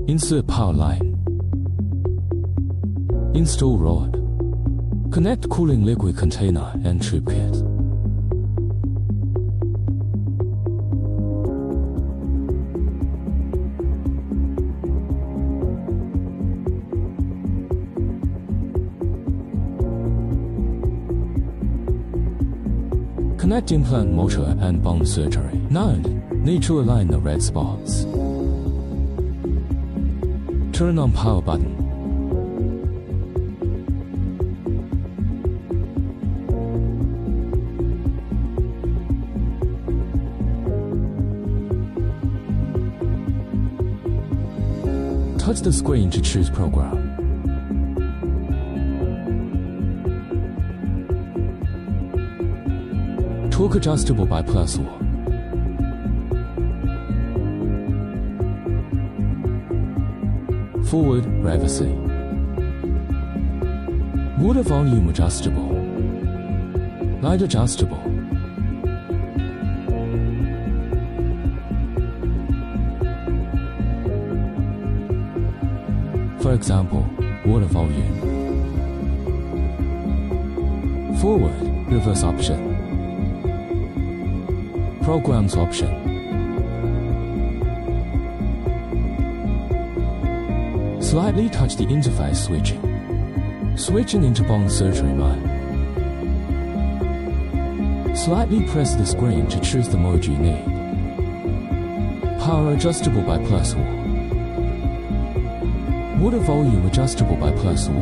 Insert power line. Install rod. Connect cooling liquid container and trip kit. Connect implant motor and bone surgery. 9. Need to align the red spots. Turn on power button. Touch the screen to choose program. Torque adjustable by +1. Forward, reversing. Water volume adjustable. Light adjustable. For example, water volume. Forward, reverse option. Programs option. Slightly touch the interface switching. Switching into bone surgery mode. Slightly press the screen to choose the mode you need. Power adjustable by +1. Water volume adjustable by +1.